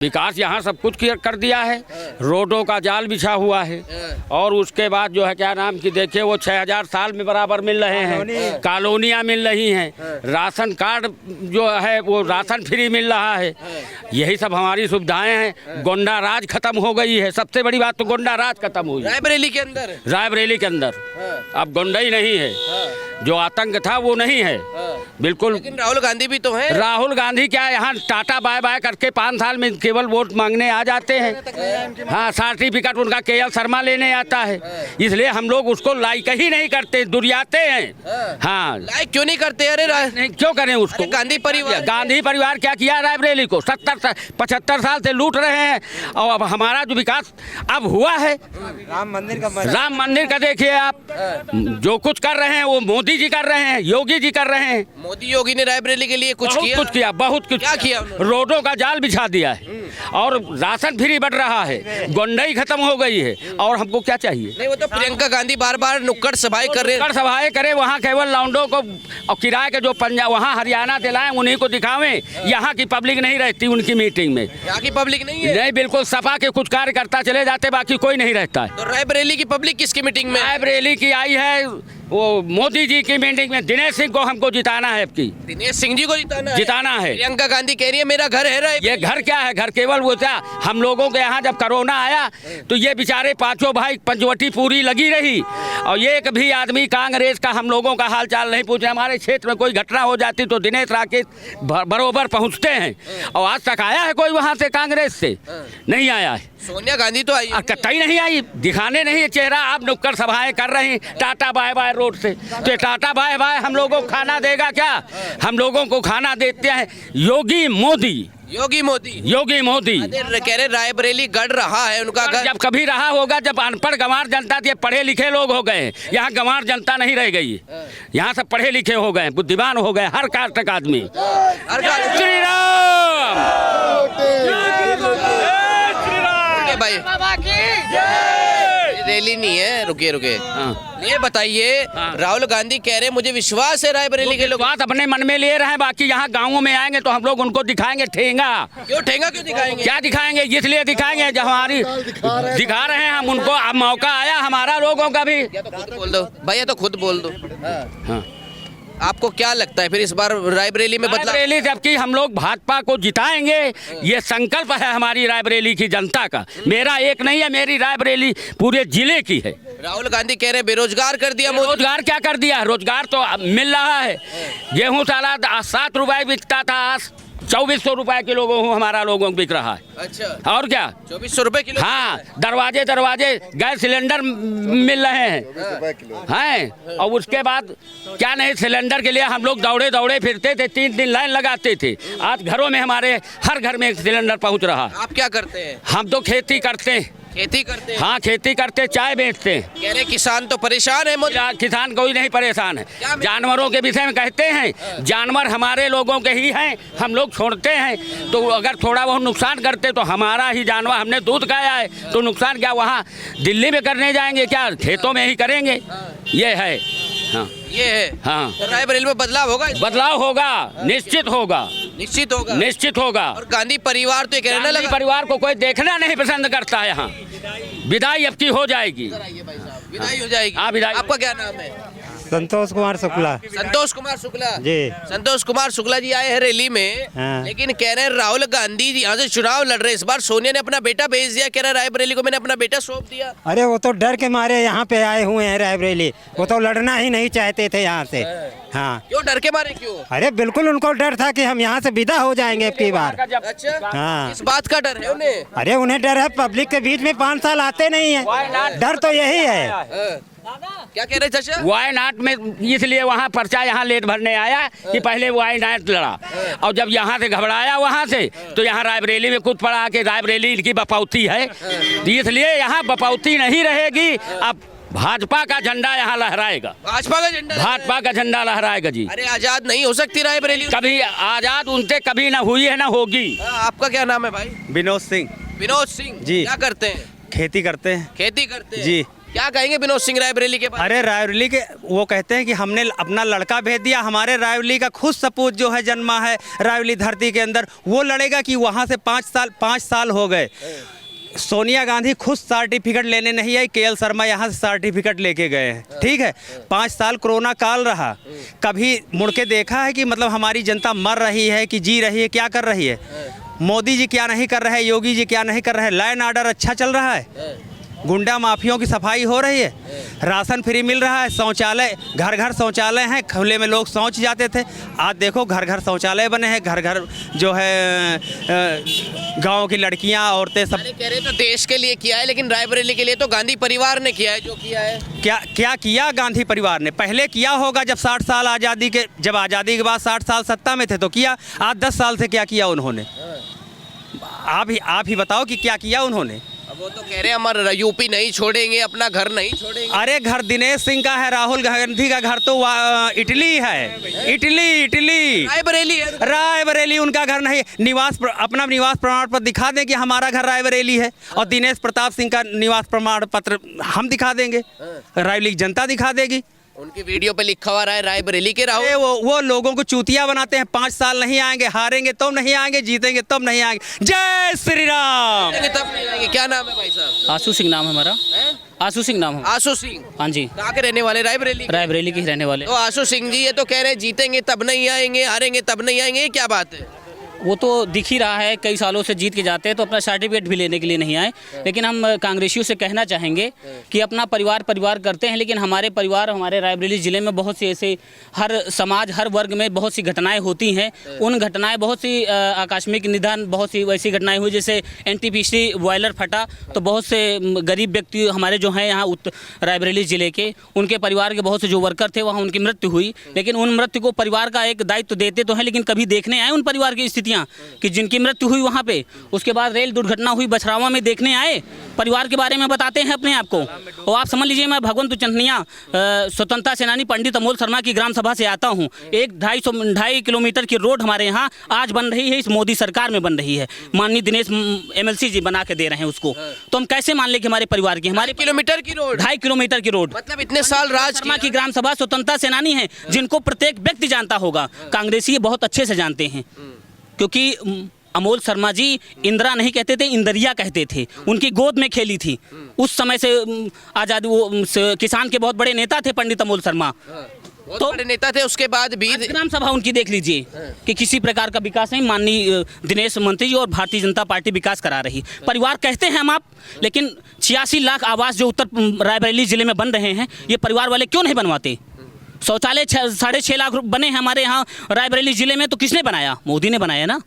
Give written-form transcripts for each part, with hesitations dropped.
विकास यहाँ सब कुछ कर दिया है। रोडों का जाल बिछा हुआ है और उसके बाद जो है क्या नाम की देखिए वो 6000 साल में बराबर मिल रहे हैं, कॉलोनियाँ मिल रही हैं, राशन कार्ड जो है वो राशन फ्री मिल रहा है। यही सब हमारी सुविधाएं हैं। गोंडा राज खत्म हो गई है, सबसे बड़ी बात तो गोंडा राज खत्म हुई। रायबरेली के अंदर अब गोंडा ही नहीं है, जो आतंक था वो नहीं है बिल्कुल। लेकिन राहुल गांधी भी तो हैं। राहुल गांधी क्या यहाँ टाटा बाय बाय करके 5 साल में केवल वोट मांगने आ जाते हैं। हाँ, सर्टिफिकेट उनका केएल शर्मा लेने आता है, इसलिए हम लोग उसको लाइक ही नहीं करते, दुरियाते हैं। हाँ, लाइक क्यों नहीं करते? अरे क्यों करें उसको? गांधी परिवार क्या किया रायबरेली को? 70-75 साल से लूट रहे हैं और अब हमारा जो विकास अब हुआ है, राम मंदिर का देखिए आप, जो कुछ कर रहे हैं वो मोदी जी कर रहे हैं, योगी जी कर रहे हैं। मोदी योगी ने रायबरेली के लिए कुछ किया, बहुत कुछ क्या किया? रोडों का जाल बिछा दिया है और राशन फ्री बढ़ रहा है, गोंडई खत्म हो गई है और हमको क्या चाहिए? नहीं, वो तो प्रियंका गांधी बार नुक्कड़ सभाएं करे, वहाँ केवल लौंडों को और किराए के जो पंजाब वहाँ हरियाणा दिलाएं उन्हीं को दिखावें। यहाँ की पब्लिक नहीं रहती उनकी मीटिंग में। यहाँ की पब्लिक नहीं है? नहीं, बिल्कुल सपा के कुछ कार्यकर्ता चले जाते, बाकी कोई नहीं रहता है। तो रायबरेली की पब्लिक किसकी मीटिंग में? रायबरेली की आई है वो मोदी जी की मीटिंग में। दिनेश सिंह को हमको जिताना है। दिनेश सिंह जी को जिताना है। प्रियंका गांधी कह रही है मेरा घर है। ये घर क्या है? घर केवल वो क्या, हम लोगों के यहाँ जब कोरोना आया तो ये बेचारे पांचों भाई पंचवटी पूरी लगी रही और एक भी आदमी कांग्रेस का हम लोगों का हाल चाल नहीं पूछे। हमारे क्षेत्र में कोई घटना हो जाती तो दिनेश राकेश बरोबर पहुँचते हैं और आज तक आया है कोई वहाँ से कांग्रेस से? नहीं आया है। सोनिया गांधी तो आई, कतई नहीं आई, दिखाने नहीं चेहरा। आप नुक्कड़ सभाएं कर रही टाटा बाय बाय रोड से, तो टाटा बाय बाय हम लोगों को खाना देगा क्या? हम लोगों को खाना देते हैं योगी मोदी। कह रहे रायबरेली गढ़ रहा है उनका घर। जब कभी रहा होगा जब अनपढ़ गंवार जनता थी, पढ़े लिखे लोग हो गए। यहाँ गंवार जनता नहीं रह गई, यहाँ सब पढ़े लिखे हो गए, बुद्धिमान हो गए, हर कास्ट का आदमी। श्री राम भाई, रैली नहीं है, रुकिए। ये बताइए, राहुल गांधी कह रहे हैं मुझे विश्वास है रायबरेली के लोग। बात अपने मन में ले रहे हैं, बाकी यहाँ गाँवों में आएंगे तो हम लोग उनको दिखाएंगे ठेंगा। क्यों दिखाएंगे? क्या दिखाएंगे? इसलिए दिखाएंगे जो हमारी दिखा रहे हैं हम उनको। अब मौका आया हमारा लोगों का भी। तो खुद बोल दो भैया, तो खुद बोल दो। हाँ। आपको क्या लगता है फिर इस बार रायबरेली में बदलाव? रायबरेली जबकि हम लोग भाजपा को जिताएंगे, ये संकल्प है हमारी रायबरेली की जनता का। मेरा एक नहीं है, मेरी रायबरेली पूरे जिले की है। राहुल गांधी कह रहे बेरोजगार कर दिया। रोजगार क्या कर दिया? रोजगार तो मिल रहा है। गेहूँ साला 7 रुपए बिकता था, 2400 रुपए किलो गेहूँ हमारा लोगों को बिक रहा है। अच्छा, और क्या? 2400 रुपए किलो? हाँ, दरवाजे गैस सिलेंडर मिल रहे हैं और उसके बाद क्या नहीं, सिलेंडर के लिए हम लोग दौड़े फिरते थे, 3 दिन लाइन लगाते थे। आज घरों में हमारे हर घर में एक सिलेंडर पहुंच रहा है। आप क्या करते हैं? हम तो खेती करते हैं। हाँ, खेती करते, चाय बेचते हैं। कह रहे किसान तो परेशान है। किसान कोई नहीं परेशान है। जानवरों के विषय में कहते हैं, जानवर हमारे लोगों के ही हैं, हम लोग छोड़ते हैं तो अगर थोड़ा बहुत नुकसान करते तो हमारा ही जानवर, हमने दूध खाया है तो नुकसान क्या वहाँ दिल्ली में करने जाएंगे क्या? खेतों में ही करेंगे। ये है। हाँ, ये है। हाँ, तो रायबरेली में बदलाव होगा? निश्चित होगा। और गांधी परिवार तो कह रहे हैं परिवार को कोई देखना नहीं पसंद करता है। यहाँ विदाई अब की हो जाएगी। हाँ, विदाई। आपका क्या नाम है? संतोष कुमार शुक्ला जी। संतोष कुमार शुक्ला जी आए हैं रैली में। हाँ। लेकिन कह रहे हैं राहुल गांधी जी यहाँ से चुनाव लड़ रहे। इस बार सोनिया ने अपना बेटा भेज दिया, कह रहे रायबरेली को मैंने अपना बेटा सौंप दिया। अरे वो तो डर के मारे यहाँ पे आए हुए हैं रायबरेली, वो तो लड़ना ही नहीं चाहते थे यहाँ से। हाँ, क्यों डर के मारे? क्यों? अरे बिल्कुल उनको डर था कि हम यहाँ से विदा हो जाएंगे अब की बार। अच्छा, हाँ, इस बात का डर है उन्हें? अरे उन्हें डर है, पब्लिक के बीच में 5 साल आते नहीं है, डर तो यही है। क्या कह रहे चाचा? वायनाड में इसलिए वहाँ पर्चा यहाँ लेट भरने आया कि पहले वायनाड लड़ा और जब यहाँ से घबराया वहाँ से तो यहाँ रायबरेली में कूद पड़ा कि रायबरेली की बपौती है, इसलिए यहाँ बपौती नहीं रहेगी। अब भाजपा का झंडा यहाँ लहराएगा। भाजपा का झंडा लहराएगा जी। अरे आजाद नहीं हो सकती रायबरेली? कभी आजाद उनसे कभी ना हुई है ना होगी। आपका क्या नाम है भाई? विनोद सिंह जी। क्या करते हैं? खेती करते हैं जी। क्या कहेंगे विनोद सिंह रायबरेली के बारे अरे रायबरेली के वो कहते हैं कि हमने अपना लड़का भेज दिया, हमारे रायबरेली का खुद सपूत जो है जन्मा है रायबरेली धरती के अंदर, वो लड़ेगा कि वहाँ से 5 साल हो गए। सोनिया गांधी खुद सर्टिफिकेट लेने नहीं आई, केएल शर्मा यहाँ से सर्टिफिकेट लेके गए हैं, ठीक है। 5 साल कोरोना काल रहा, कभी मुड़ के देखा है कि मतलब हमारी जनता मर रही है कि जी रही है, क्या कर रही है? मोदी जी क्या नहीं कर रहे हैं, योगी जी क्या नहीं कर रहे हैं? लॉ एंड ऑर्डर अच्छा चल रहा है, गुंडा माफियों की सफाई हो रही है, राशन फ्री मिल रहा है, शौचालय घर घर शौचालय हैं, खुले में लोग शौच जाते थे, आज देखो घर घर शौचालय बने हैं, घर घर जो है गांव की लड़कियां औरतें सब। कह रहे तो देश के लिए किया है, लेकिन रायबरेली के लिए तो गांधी परिवार ने किया है जो किया है। क्या किया गांधी परिवार ने? पहले किया होगा जब 60 साल आज़ादी के बाद 60 साल सत्ता में थे तो किया। आज 10 साल से क्या किया उन्होंने? आप ही बताओ कि क्या किया उन्होंने। अब वो तो कह रहे हैं हमारा यूपी नहीं छोड़ेंगे, अपना घर नहीं छोड़ेंगे। अरे घर दिनेश सिंह का है, राहुल गांधी का घर तो इटली है, इटली रायबरेली उनका घर नहीं। अपना निवास प्रमाण पत्र दिखा दें कि हमारा घर रायबरेली है, और दिनेश प्रताप सिंह का निवास प्रमाण पत्र हम दिखा देंगे, रायबरेली जनता दिखा देगी। उनकी वीडियो पे लिखा हुआ है रायबरेली के राहुल। वो लोगों को चूतिया बनाते हैं। 5 साल नहीं आएंगे, हारेंगे तब नहीं आएंगे, जीतेंगे तब नहीं आएंगे। जय श्री राम। तब नहीं आएंगे। क्या नाम है भाई साहब? आशु सिंह नाम है हमारा। आशु सिंह नाम है। आशु सिंह, हाँ जी। कहाँ के रहने वाले? रायबरेली। रायबरेली के ही रहने वाले। तो आशु सिंह जी ये तो कह रहे हैं जीतेंगे तब नहीं आएंगे, हारेंगे तब नहीं आएंगे, ये क्या बात है? वो तो दिख ही रहा है, कई सालों से जीत के जाते हैं तो अपना सर्टिफिकेट भी लेने के लिए नहीं आए। लेकिन हम कांग्रेसियों से कहना चाहेंगे कि अपना परिवार करते हैं, लेकिन हमारे परिवार, हमारे रायबरेली ज़िले में बहुत सी ऐसे हर समाज हर वर्ग में बहुत सी घटनाएं होती हैं। उन घटनाएं बहुत सी आकस्मिक निधन, बहुत सी वैसी घटनाएं हुई, जैसे NTPC बॉयलर फटा तो बहुत से गरीब व्यक्ति हमारे जो हैं यहाँ रायबरेली ज़िले के, उनके परिवार के बहुत से जो वर्कर थे वहाँ उनकी मृत्यु हुई। लेकिन उन मृत्यु को परिवार का एक दायित्व देते तो हैं, लेकिन कभी देखने आए उन परिवार की स्थिति कि जिनकी मृत्यु हुई वहाँ पे, उसके बाद रेल दुर्घटना हुई बछरावा में, देखने आए, परिवार के बारे में बताते हैं अपने आप को। और आप समझ लीजिए, मैं भगवंत चंदनिया स्वतंत्रता सेनानी पंडित अमोल शर्मा की ग्राम सभा से आता हूँ। एक 2.5 किलोमीटर की रोड हमारे यहाँ आज बन रही है, इस मोदी सरकार में बन रही है, माननीय दिनेश MLC जी बना के दे रहे हैं उसको। तो हम कैसे मान ले कि हमारे परिवार की, हमारे किलोमीटर की रोड, 2.5 किलोमीटर की रोड, मतलब इतने साल राज शर्मा की ग्राम सभा स्वतंत्रता सेनानी है, जिनको प्रत्येक व्यक्ति जानता होगा, कांग्रेसी बहुत अच्छे से जानते हैं। क्योंकि अमोल शर्मा जी इंदिरा नहीं कहते थे, इंदरिया कहते थे, उनकी गोद में खेली थी। उस समय से आज़ादी, वो किसान के बहुत बड़े नेता थे पंडित अमोल शर्मा, तो बड़े नेता थे। उसके बाद भी ग्राम सभा उनकी देख लीजिए कि किसी प्रकार का विकास नहीं। माननीय दिनेश मंत्री जी और भारतीय जनता पार्टी विकास करा रही। परिवार कहते हैं हम आप, लेकिन 86 लाख आवास जो उत्तर रायबरेली जिले में बन रहे हैं, ये परिवार वाले क्यों नहीं बनवाते? शौचालय 6.5 लाख बने हैं हमारे यहाँ रायबरेली ज़िले में, तो किसने बनाया? मोदी ने बनाया ना।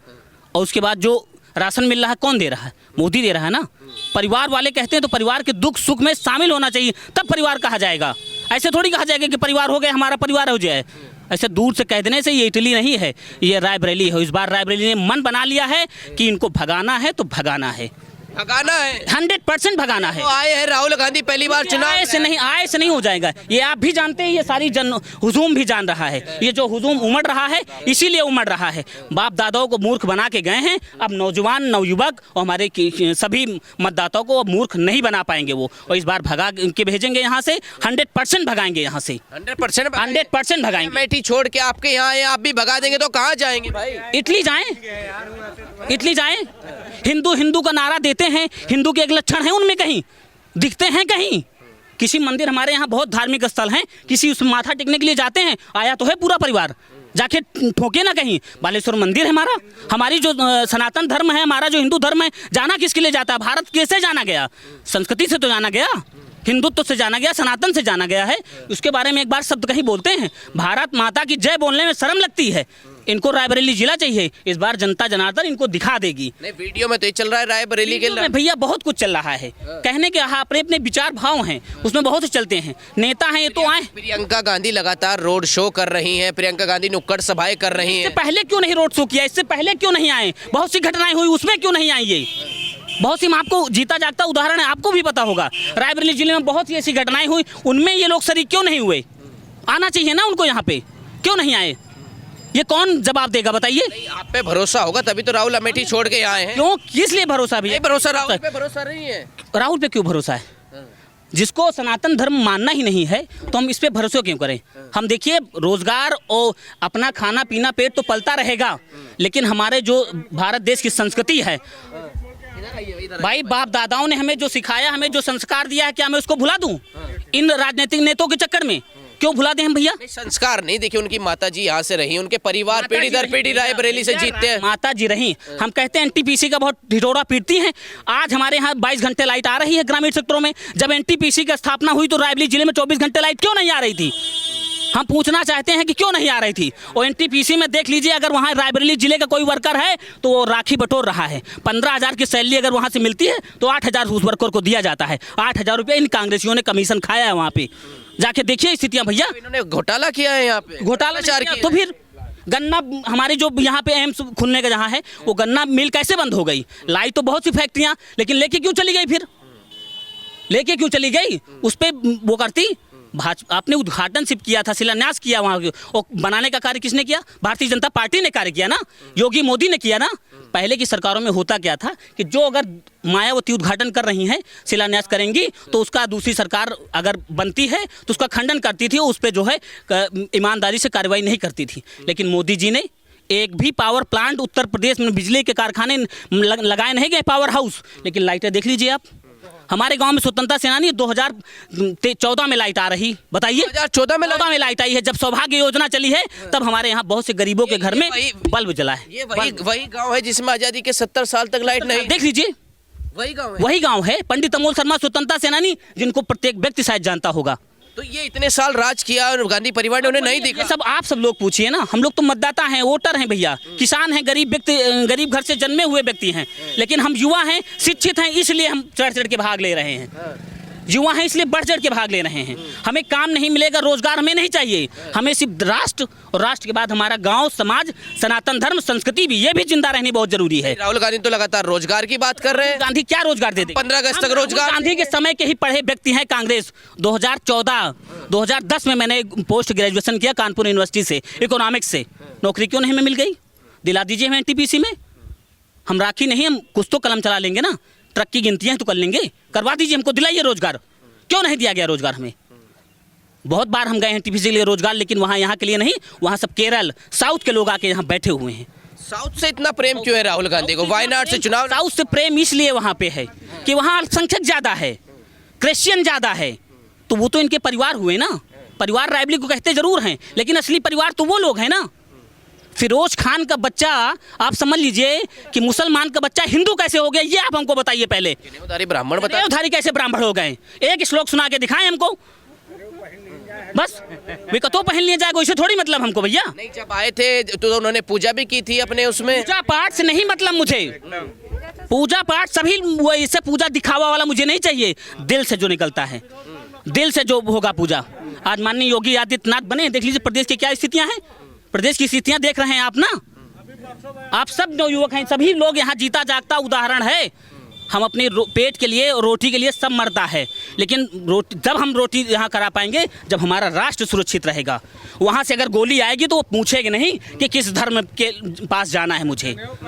और उसके बाद जो राशन मिल रहा है कौन दे रहा है? मोदी दे रहा है ना। परिवार वाले कहते हैं तो परिवार के दुख सुख में शामिल होना चाहिए, तब परिवार कहा जाएगा। ऐसे थोड़ी कहा जाएगा कि परिवार हो गया, हमारा परिवार हो जाए। ऐसे दूर से कह देने से ये इटली नहीं है, ये रायबरेली है। इस बार रायबरेली ने मन बना लिया है कि इनको भगाना है तो भगाना है, भगाना है, 100% भगाना है। तो आए हैं राहुल गांधी पहली बार चुनाव, आए से नहीं हो जाएगा। ये आप भी जानते हैं, ये सारी हुजूम भी जान रहा है। ये जो हुजूम उमड़ रहा है, इसीलिए उमड़ रहा है। बाप दादाओं को मूर्ख बना के गए हैं, अब नौजवान नवयुवक और हमारे सभी मतदाताओं को मूर्ख नहीं बना पाएंगे वो। और इस बार भगा के भेजेंगे यहाँ से, 100% भगाएंगे यहाँ से, 100% भगाएंगे। अमेठी छोड़ के आपके यहाँ आए, आप भी भगा देंगे तो कहाँ जाएंगे भाई? इटली जाएं। हिंदू का नारा देते हैं, हिंदू के एक लक्षण है उनमें, कहीं दिखते हैं? कहीं किसी मंदिर, हमारे यहाँ बहुत धार्मिक स्थल हैं, किसी उस माथा टेकने के लिए जाते हैं, आया तो है पूरा परिवार, जाके ठोके ना कहीं। बालेश्वर मंदिर है हमारा, हमारी जो सनातन धर्म है, हमारा जो हिंदू धर्म है, जाना किसके लिए जाता है? भारत कैसे जाना गया? संस्कृति से तो जाना गया, हिंदुत्व से जाना गया, सनातन से जाना गया है। उसके बारे में एक बार शब्द कहीं बोलते हैं? भारत माता की जय बोलने में शर्म लगती है। इनको रायबरेली जिला चाहिए। इस बार जनता जनार्दन इनको दिखा देगी। नहीं, वीडियो में तो ये चल रहा है रायबरेली के भैया, बहुत कुछ चल रहा है। कहने के अपने अपने विचार भाव हैं, उसमें बहुत से चलते हैं। नेता हैं ये तो आए। प्रियंका गांधी लगातार रोड शो कर रही हैं, प्रियंका गांधी नुक्कड़ सभाएं कर रही हैं। इससे पहले क्यों नहीं रोड शो किया? इससे पहले क्यों नहीं आए? बहुत सी घटनाएं हुई, उसमें क्यों नहीं आई? ये बहुत सी, आपको जीता जागता उदाहरण है, आपको भी पता होगा। रायबरेली जिले में बहुत सी ऐसी घटनाएं हुई, उनमें ये लोग शरीक क्यों नहीं हुए? आना चाहिए ना उनको, यहाँ पे क्यों नहीं आए? ये कौन जवाब देगा बताइए? आप पे भरोसा होगा तभी तो राहुल अमेठी छोड़ के आए हैं। क्यों, किस लिए भरोसा? भी भरोसा राहुल पे भरोसा नहीं है। राहुल पे क्यों भरोसा है? जिसको सनातन धर्म मानना ही नहीं है तो हम इस पे भरोसा क्यों करें। हम देखिए रोजगार और अपना खाना पीना पेट तो पलता रहेगा, लेकिन हमारे जो भारत देश की संस्कृति है भाई, बाप दादाओं ने हमें जो सिखाया, हमें जो संस्कार दिया है, क्या मैं उसको भुला दूं इन राजनीतिक नेताओं के चक्कर में? क्यों भुला दें हम भैया? संस्कार नहीं, देखिए उनकी माताजी यहाँ से रही, उनके परिवार पीढ़ी दर पीढ़ी रायबरेली से जीतते हैं। माता जी रही, हम कहते हैं एनटीपीसी का बहुत ढिढोरा पीटती हैं। आज हमारे यहाँ 22 घंटे लाइट आ रही है ग्रामीण क्षेत्रों में। जब एनटीपीसी की स्थापना हुई तो रायबरेली जिले में 24 घंटे लाइट क्यों नहीं आ रही थी? हम पूछना चाहते हैं कि क्यों नहीं आ रही थी। और एनटीपीसी में देख लीजिए, अगर वहाँ रायबरेली जिले का कोई वर्कर है तो वो राखी बटोर रहा है। 15,000 की सैलरी अगर वहाँ से मिलती है तो 8,000 उस वर्कर को दिया जाता है। 8,000 रुपये इन कांग्रेसियों ने कमीशन खाया है वहाँ पे। जाके देखिए स्थितियाँ भैया। इन्होंने घोटाला किया है यहाँ पे, घोटाला किया तो फिर गन्ना हमारे जो यहाँ पे एम्स खुलने का जहाँ है वो गन्ना मिल कैसे बंद हो गई? लाई तो बहुत सी फैक्ट्रियाँ, लेकिन लेके क्यों चली गई? फिर लेके क्यों चली गई? उस पर वो करती भाजपा। आपने उद्घाटन सिर्फ किया था, शिलान्यास किया वहाँ, और बनाने का कार्य किसने किया? भारतीय जनता पार्टी ने कार्य किया ना, योगी मोदी ने किया ना। पहले की सरकारों में होता क्या था कि जो अगर मायावती उद्घाटन कर रही हैं, शिलान्यास करेंगी, तो उसका दूसरी सरकार अगर बनती है तो उसका खंडन करती थी, उस पर जो है ईमानदारी से कार्रवाई नहीं करती थी। लेकिन मोदी जी ने एक भी पावर प्लांट उत्तर प्रदेश में बिजली के कारखाने लगाए नहीं गए, पावर हाउस, लेकिन लाइटें देख लीजिए आप। हमारे गांव में स्वतंत्रता सेनानी 2014 में लाइट आ रही, बताइए 2014 में लाइट आई है। जब सौभाग्य योजना चली है तब हमारे यहाँ बहुत से गरीबों के घर में बल्ब जला है। ये वही गांव है जिसमें आजादी के 70 साल तक लाइट नहीं, देख लीजिए वही गांव है। पंडित अमोल शर्मा स्वतंत्रता सेनानी, जिनको प्रत्येक व्यक्ति शायद जानता होगा। तो ये इतने साल राज किया और गांधी परिवार ने उन्हें नहीं देखा। सब आप सब लोग पूछिए ना, हम लोग तो मतदाता हैं, वोटर हैं भैया, किसान हैं, गरीब व्यक्ति, गरीब घर से जन्मे हुए व्यक्ति हैं, लेकिन हम युवा हैं, शिक्षित हैं, इसलिए हम चढ़ चढ़ के भाग ले रहे हैं। युवा हैं इसलिए बढ़ चढ़ के भाग ले रहे हैं। हमें काम नहीं मिलेगा, रोजगार हमें नहीं चाहिए, हमें सिर्फ राष्ट्र, और राष्ट्र के बाद हमारा गांव, समाज, सनातन धर्म, संस्कृति भी, ये भी जिंदा रहनी बहुत जरूरी है। राहुल गांधी तो लगातार रोजगार की बात कर रहे हैं। गांधी क्या रोजगार दे देंगे? 15 अगस्त तक रोजगार। गांधी के समय के ही पढ़े व्यक्ति हैं कांग्रेस। 2010 में मैंने पोस्ट ग्रेजुएशन किया कानपुर यूनिवर्सिटी से, इकोनॉमिक्स से। नौकरी क्यों नहीं हमें मिल गई? दिला दीजिए हमें एनटीपीसी में। हम राखी नहीं, हम कुछ तो कलम चला लेंगे ना, ट्रक की गिनतियां तो कर लेंगे, करवा दीजिए हमको, दिलाइए रोजगार। क्यों नहीं दिया गया रोजगार हमें? बहुत बार हम गए हैं एनटीपीसी के लिए रोजगार, लेकिन वहाँ यहाँ के लिए नहीं, वहाँ सब केरल, साउथ के लोग आके यहाँ बैठे हुए हैं। साउथ से इतना प्रेम क्यों है राहुल गांधी को? वायनाड से चुनाव। साउथ से प्रेम इसलिए वहाँ पे है कि वहाँ अल्पसंख्यक ज्यादा है, क्रिश्चियन ज्यादा है, तो वो तो इनके परिवार हुए ना। परिवार रायबरेली को कहते जरूर हैं, लेकिन असली परिवार तो वो लोग हैं ना। फिरोज खान का बच्चा, आप समझ लीजिए कि मुसलमान का बच्चा हिंदू कैसे हो गया, ये आप हमको बताइए पहले। ब्राह्मण बताइए, जनेऊधारी कैसे ब्राह्मण हो गए? एक श्लोक सुना के दिखाएं हमको, बस। वे कतो पहन लिया जाएगा, इसे थोड़ी मतलब हमको भैया। नहीं, जब आए थे तो उन्होंने पूजा भी की थी अपने उसमें। पूजा पाठ से नहीं मतलब मुझे, पूजा पाठ सभी वो, इससे पूजा दिखावा वाला मुझे नहीं चाहिए। दिल से जो निकलता है, दिल से जो होगा पूजा। आज माननीय योगी आदित्यनाथ बने, देख लीजिए प्रदेश की क्या स्थितियां हैं। प्रदेश की स्थितियां देख रहे हैं आप ना, आप सब जो युवक हैं, सभी लोग यहाँ जीता जागता उदाहरण है। हम अपने पेट के लिए, रोटी के लिए सब मरता है, लेकिन जब हम रोटी यहाँ करा पाएंगे जब हमारा राष्ट्र सुरक्षित रहेगा। वहाँ से अगर गोली आएगी तो वो पूछेगी नहीं कि किस धर्म के पास जाना है मुझे।